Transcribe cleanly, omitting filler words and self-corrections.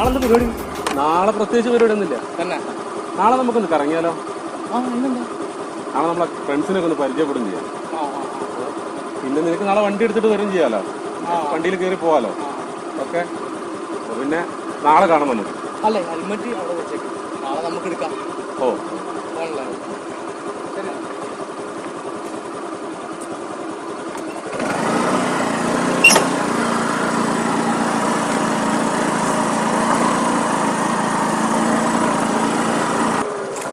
നാളെ എന്താ പരിപാടി? നാളെ പ്രത്യേകിച്ച് പരിപാടി ഒന്നുമില്ല. തന്നെ നാളെ നമുക്കൊന്ന് കറങ്ങിയാലോ? ഇന്നെന്താ? നാളെ നമ്മളെ ഫ്രണ്ട്സിനൊക്കെ ഒന്ന് പരിചയപ്പെടും ചെയ്യാം. പിന്നെ നിനക്ക് നാളെ വണ്ടി എടുത്തിട്ട് വരും ചെയ്യാലോ, വണ്ടിയിൽ കയറി പോവാലോ. ഓക്കെ, പിന്നെ നാളെ കാണാം നമുക്ക്. അല്ലേ ഹെൽമെറ്റ് അവിടെ വെച്ചേക്കാം, നാളെ നമുക്ക് എടുക്കാം. ഓ